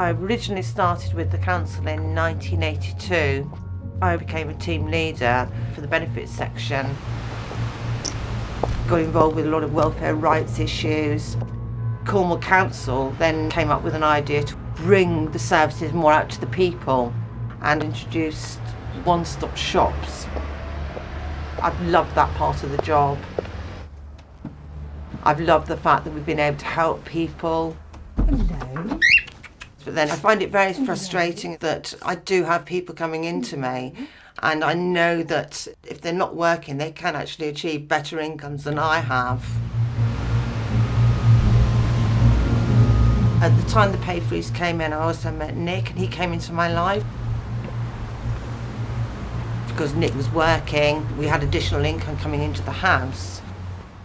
I originally started with the council in 1982. I became a team leader for the benefits section. Got involved with a lot of welfare rights issues. Cornwall Council then came up with an idea to bring the services more out to the people and introduced one-stop shops. I've loved that part of the job. I've loved the fact that we've been able to help people. Hello. But then I find it very frustrating that I do have people coming into me, and I know that if they're not working, they can actually achieve better incomes than I have. At the time the pay freeze came in, I also met Nick, and he came into my life. Because Nick was working, we had additional income coming into the house.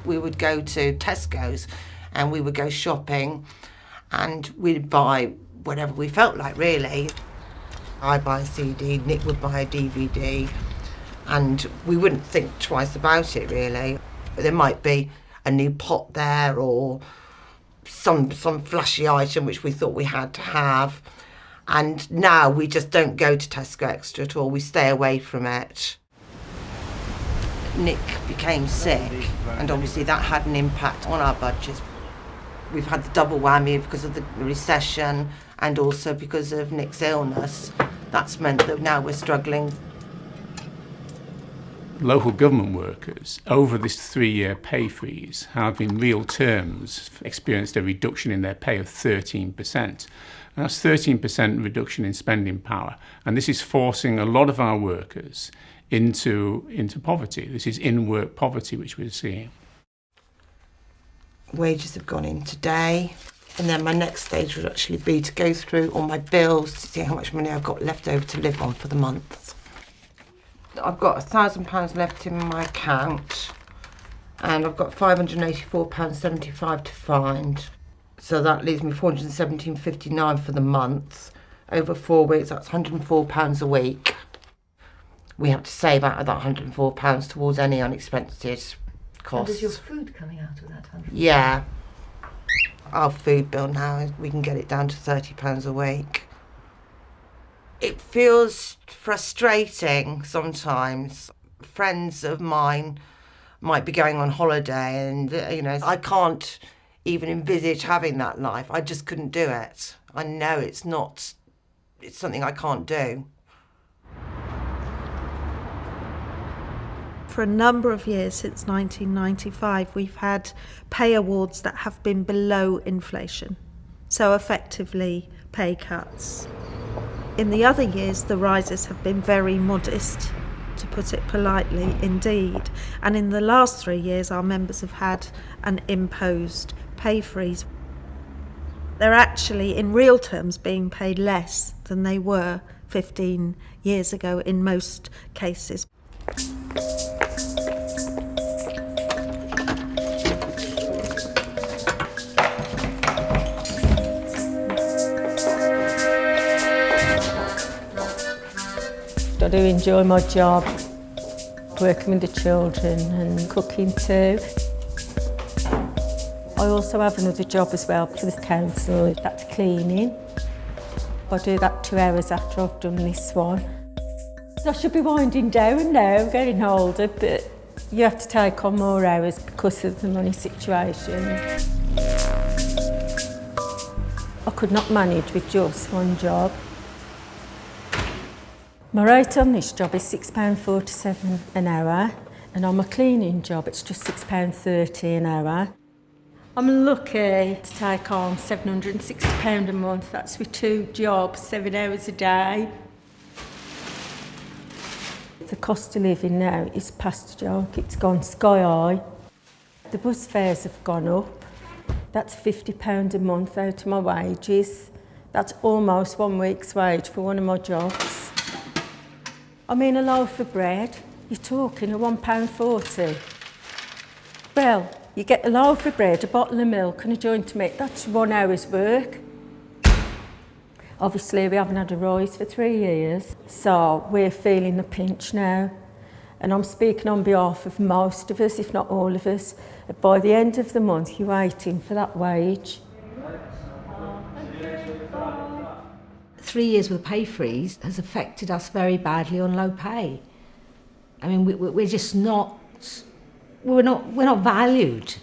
We would go to Tesco's and we would go shopping, and we'd buy whatever we felt like, really. I'd buy a CD, Nick would buy a DVD, and we wouldn't think twice about it, really. There might be a new pot there or some flashy item which we thought we had to have. And now we just don't go to Tesco Extra at all, we stay away from it. Nick became sick, and obviously that had an impact on our budgets. We've had the double whammy because of the recession and also because of Nick's illness. That's meant that now we're struggling. Local government workers, over this 3-year pay freeze, have in real terms experienced a reduction in their pay of 13%. And that's 13% reduction in spending power. And this is forcing a lot of our workers into poverty. This is in-work poverty which we're seeing. Wages have gone in today, and then my next stage would actually be to go through all my bills to see how much money I've got left over to live on for the month. I've got £1,000 left in my account, and I've got £584.75 to find. So that leaves me £417.59 for the month. Over 4 weeks, that's £104 a week. We have to save out of that £104 towards any unexpected costs. And is your food coming out of that £100? Yeah. Our food bill now, we can get it down to £30 a week. It feels frustrating sometimes. Friends of mine might be going on holiday and, I can't even envisage having that life. I just couldn't do it. I know it's something I can't do. For a number of years since 1995, we've had pay awards that have been below inflation, so effectively pay cuts. In the other years, the rises have been very modest, to put it politely, indeed. And in the last 3 years, our members have had an imposed pay freeze. They're actually, in real terms, being paid less than they were 15 years ago in most cases. I do enjoy my job, working with the children and cooking too. I also have another job as well for the council, that's cleaning. I do that 2 hours after I've done this one. I should be winding down now, I'm getting older, but you have to take on more hours because of the money situation. I could not manage with just one job. My rate on this job is £6.47 an hour, and on my cleaning job it's just £6.30 an hour. I'm lucky to take on £760 a month, that's with 2 jobs, 7 hours a day. The cost of living now is past a joke. It's gone sky high. The bus fares have gone up. That's £50 a month out of my wages. That's almost 1 week's wage for one of my jobs. I mean, a loaf of bread, you're talking a £1.40. Well, you get a loaf of bread, a bottle of milk and a joint of meat. That's 1 hour's work. Obviously, we haven't had a rise for 3 years, so we're feeling the pinch now. And I'm speaking on behalf of most of us, if not all of us. By the end of the month, you're waiting for that wage. 3 years with pay freeze has affected us very badly on low pay. I mean, we're just not, we're not valued.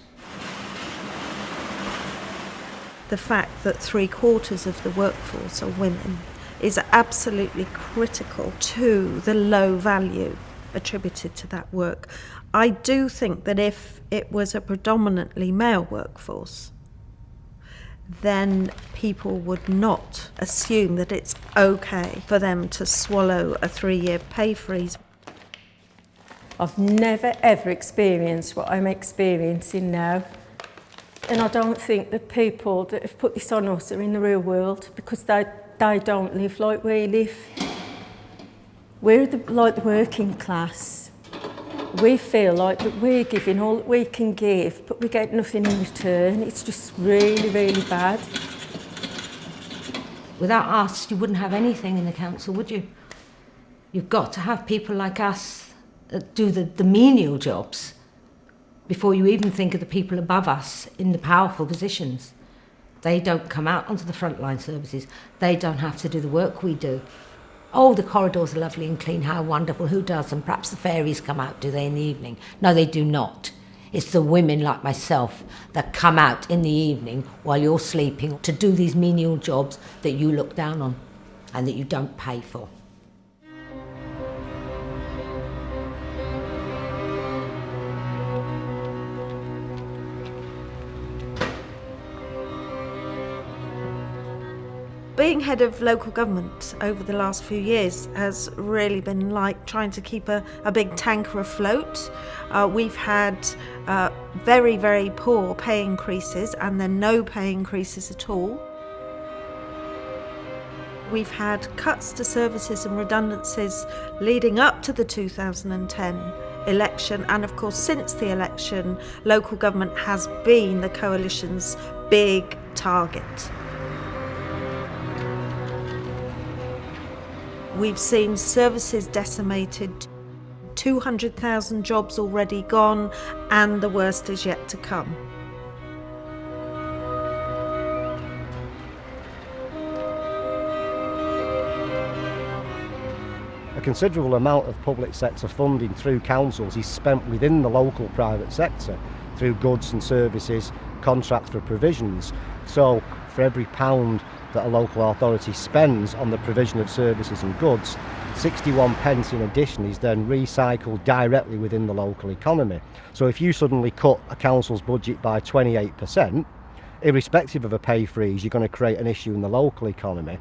The fact that 3/4 of the workforce are women is absolutely critical to the low value attributed to that work. I do think that if it was a predominantly male workforce, then people would not assume that it's okay for them to swallow a 3-year pay freeze. I've never ever experienced what I'm experiencing now. And I don't think the people that have put this on us are in the real world, because they don't live like we live. We're like the working class. We feel like that we're giving all that we can give, but we get nothing in return. It's just really, really bad. Without us, you wouldn't have anything in the council, would you? You've got to have people like us that do the menial jobs before you even think of the people above us in the powerful positions. They don't come out onto the frontline services. They don't have to do the work we do. Oh, the corridors are lovely and clean, how wonderful, who does them? Perhaps the fairies come out, do they, in the evening? No, they do not. It's the women like myself that come out in the evening while you're sleeping to do these menial jobs that you look down on and that you don't pay for. Being head of local government over the last few years has really been like trying to keep a big tanker afloat. We've had very, very poor pay increases and then no pay increases at all. We've had cuts to services and redundancies leading up to the 2010 election, and of course since the election, local government has been the coalition's big target. We've seen services decimated, 200,000 jobs already gone, and the worst is yet to come. A considerable amount of public sector funding through councils is spent within the local private sector through goods and services, contracts for provisions. So for every pound that a local authority spends on the provision of services and goods, 61 pence in addition is then recycled directly within the local economy. So if you suddenly cut a council's budget by 28%, irrespective of a pay freeze, you're going to create an issue in the local economy.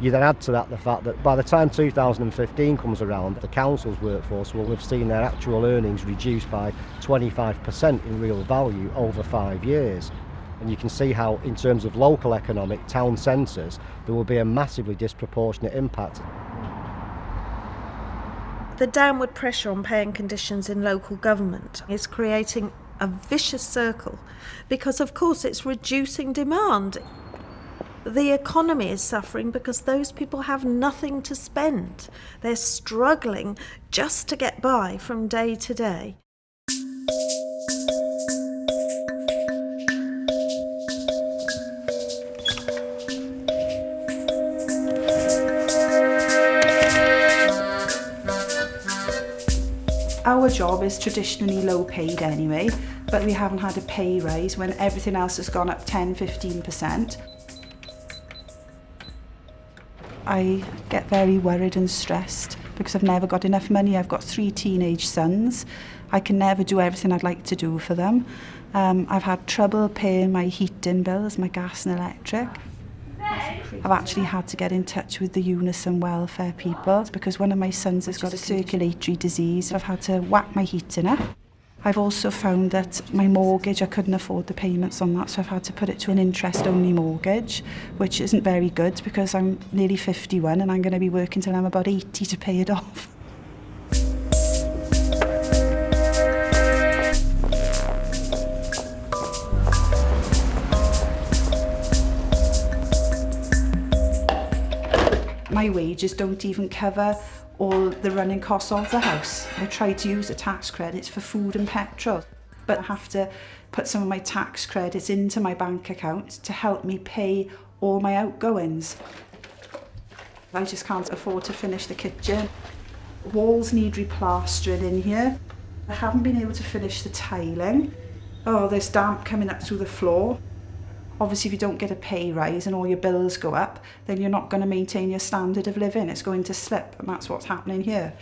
You then add to that the fact that by the time 2015 comes around, the council's workforce will have seen their actual earnings reduced by 25% in real value over 5 years. And you can see how, in terms of local economic town centres, there will be a massively disproportionate impact. The downward pressure on pay and conditions in local government is creating a vicious circle because, of course, it's reducing demand. The economy is suffering because those people have nothing to spend. They're struggling just to get by from day to day. Our job is traditionally low paid anyway, but we haven't had a pay rise when everything else has gone up 10-15%. I get very worried and stressed because I've never got enough money. I've got 3 teenage sons. I can never do everything I'd like to do for them. I've had trouble paying my heating bills, my gas and electric. I've actually had to get in touch with the UNISON welfare people because one of my sons has got a circulatory disease. I've had to whack my heating up. I've also found that my mortgage, I couldn't afford the payments on that, so I've had to put it to an interest-only mortgage, which isn't very good because I'm nearly 51 and I'm going to be working till I'm about 80 to pay it off. My wages don't even cover all the running costs of the house. I try to use the tax credits for food and petrol, but I have to put some of my tax credits into my bank account to help me pay all my outgoings. I just can't afford to finish the kitchen. Walls need replastering in here. I haven't been able to finish the tiling. Oh, there's damp coming up through the floor. Obviously, if you don't get a pay rise and all your bills go up, then you're not going to maintain your standard of living. It's going to slip, and that's what's happening here.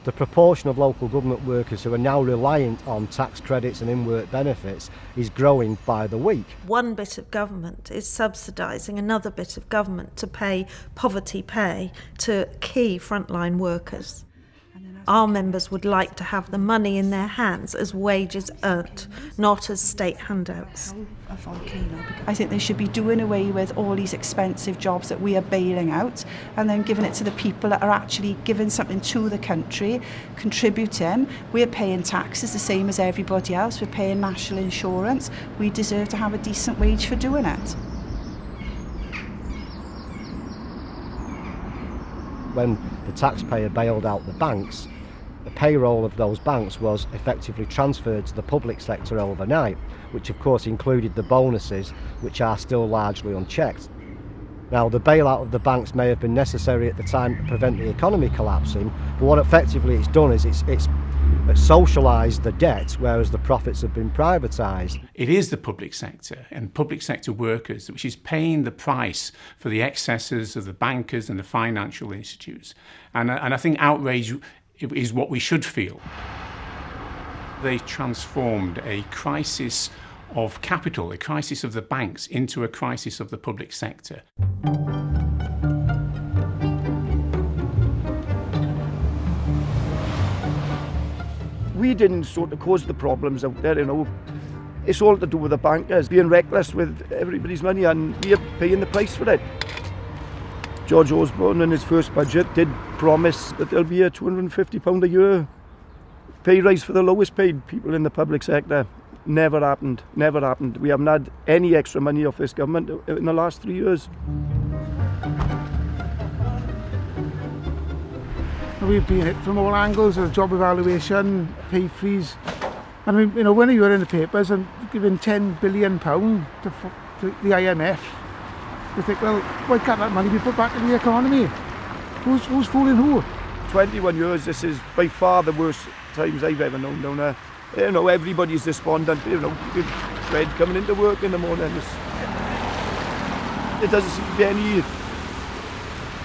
The proportion of local government workers who are now reliant on tax credits and in-work benefits is growing by the week. One bit of government is subsidising another bit of government to pay poverty pay to key frontline workers. Our members would like to have the money in their hands as wages earned, not as state handouts. A volcano. I think they should be doing away with all these expensive jobs that we are bailing out and then giving it to the people that are actually giving something to the country, contributing. We're paying taxes the same as everybody else. We're paying national insurance. We deserve to have a decent wage for doing it. When the taxpayer bailed out the banks, the payroll of those banks was effectively transferred to the public sector overnight, which of course included the bonuses, which are still largely unchecked. Now, the bailout of the banks may have been necessary at the time to prevent the economy collapsing, but what effectively it's done is it's socialised the debt, whereas the profits have been privatised. It is the public sector and public sector workers which is paying the price for the excesses of the bankers and the financial institutes. And I think outrage is what we should feel. They transformed a crisis of capital, a crisis of the banks, into a crisis of the public sector. We didn't sort of cause the problems out there, you know. It's all to do with the bankers being reckless with everybody's money, and we're paying the price for it. George Osborne in his first budget did promise that there'll be a £250 a year pay rise for the lowest paid people in the public sector. Never happened, never happened. We haven't had any extra money off this government in the last 3 years. We've been hit from all angles, a job evaluation, pay freeze. I mean, you know, when you were in the papers and giving £10 billion to the IMF, you think, well, why can't that money be put back in the economy? Who's fooling who? 21 years, this is by far the worst times I've ever known down there. You know, everybody's despondent, you know, dread coming into work in the morning. There doesn't seem to be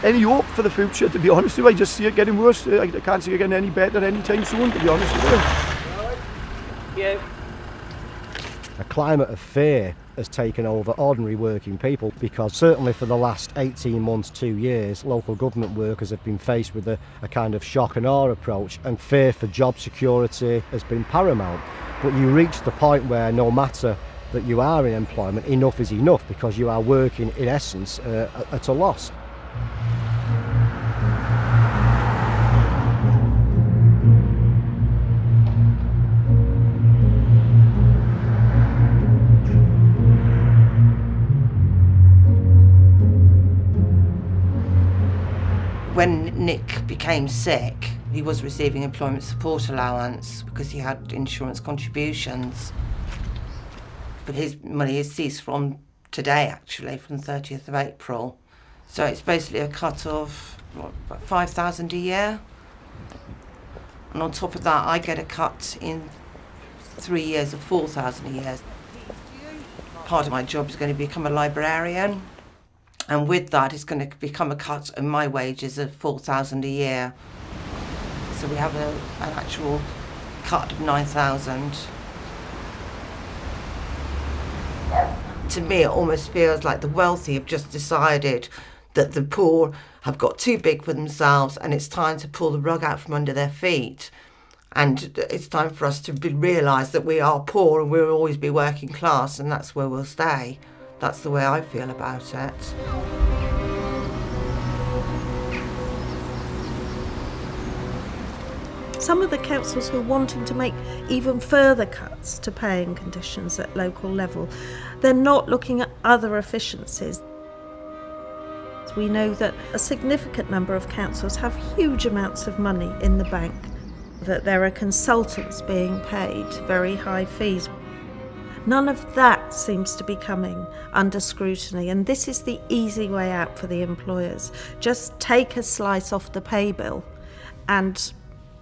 any hope for the future, to be honest with you. I just see it getting worse. I can't see it getting any better anytime soon, to be honest with you. Yeah. A climate of fear has taken over ordinary working people, because certainly for the last 18 months, 2 years, local government workers have been faced with a kind of shock and awe approach, and fear for job security has been paramount. But you reach the point where no matter that you are in employment, enough is enough, because you are working in essence at a loss. When Nick became sick, he was receiving employment support allowance because he had insurance contributions. But his money has ceased from today, actually, from the 30th of April. So it's basically a cut of, about £5,000 a year. And on top of that, I get a cut in 3 years of £4,000 a year. Part of my job is going to become a librarian. And with that, it's going to become a cut in my wages of £4,000 a year. So we have an actual cut of £9,000. To me, it almost feels like the wealthy have just decided that the poor have got too big for themselves and it's time to pull the rug out from under their feet. And it's time for us to realise that we are poor and we'll always be working class, and that's where we'll stay. That's the way I feel about it. Some of the councils who are wanting to make even further cuts to paying conditions at local level, they're not looking at other efficiencies. We know that a significant number of councils have huge amounts of money in the bank, that there are consultants being paid very high fees. None of that seems to be coming under scrutiny, and this is the easy way out for the employers. Just take a slice off the pay bill and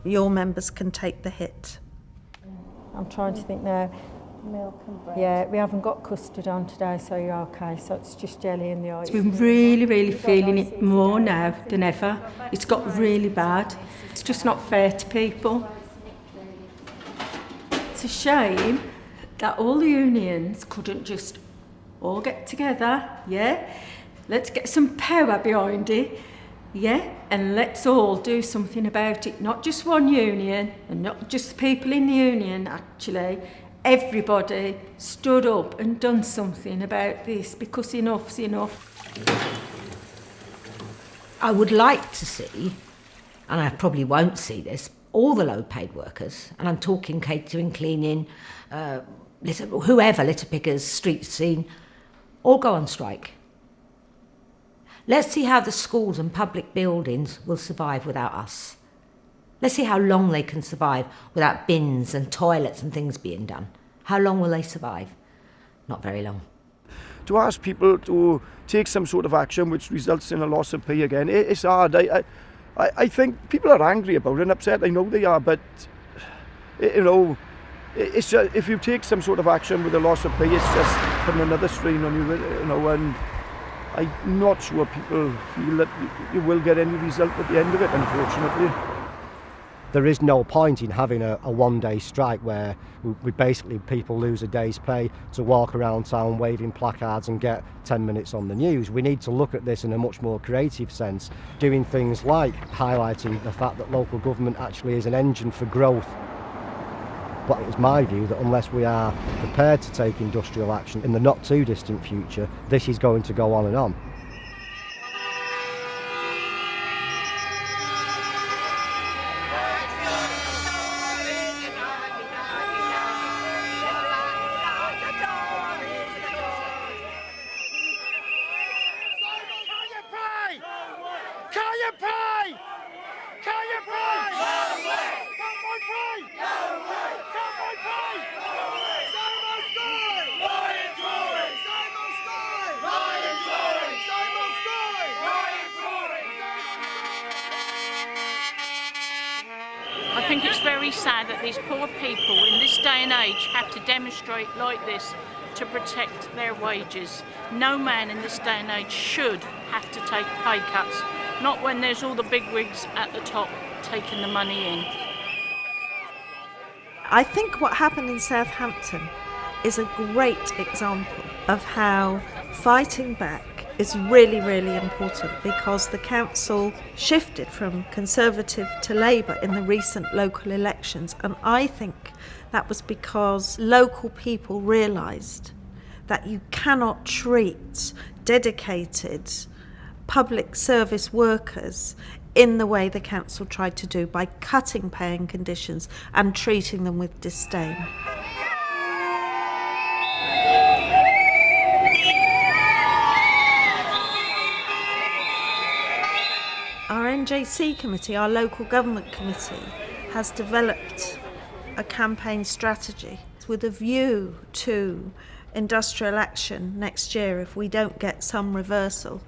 your members can take the hit. I'm trying to think now. Milk and bread. Yeah, we haven't got custard on today, so you're okay. So it's just jelly in the ice. We're really feeling it more now than ever. It's got really bad. It's just not fair to people. It's a shame that all the unions couldn't just all get together, yeah? Let's get some power behind it, yeah? And let's all do something about it. Not just one union, and not just the people in the union, actually. Everybody stood up and done something about this, because enough's enough. I would like to see, and I probably won't see this, all the low-paid workers, and I'm talking catering, cleaning, whoever, litter pickers, street scene, all go on strike. Let's see how the schools and public buildings will survive without us. Let's see how long they can survive without bins and toilets and things being done. How long will they survive? Not very long. To ask people to take some sort of action which results in a loss of pay again, it's hard. I think people are angry about it and upset. I know they are, but it's if you take some sort of action with a loss of pay, it's just putting another strain on you, and I'm not sure people feel that you will get any result at the end of it, unfortunately. There is no point in having a one-day strike where we basically people lose a day's pay to walk around town waving placards and get 10 minutes on the news. We need to look at this in a much more creative sense, doing things like highlighting the fact that local government actually is an engine for growth. But it's my view that unless we are prepared to take industrial action in the not too distant future, this is going to go on and on. I think it's very sad that these poor people in this day and age have to demonstrate like this to protect their wages. No man in this day and age should have to take pay cuts, not when there's all the bigwigs at the top taking the money in. I think what happened in Southampton is a great example of how fighting back is really, really important, because the council shifted from Conservative to Labour in the recent local elections, and I think that was because local people realised that you cannot treat dedicated public service workers in the way the council tried to do, by cutting pay and conditions and treating them with disdain. Our NJC committee, our local government committee, has developed a campaign strategy with a view to industrial action next year if we don't get some reversal.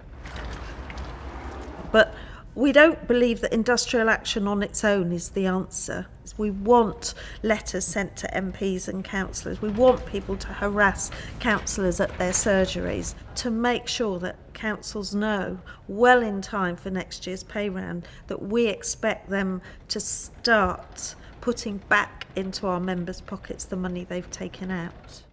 But we don't believe that industrial action on its own is the answer. We want letters sent to MPs and councillors. We want people to harass councillors at their surgeries to make sure that councils know well in time for next year's pay round that we expect them to start putting back into our members' pockets the money they've taken out.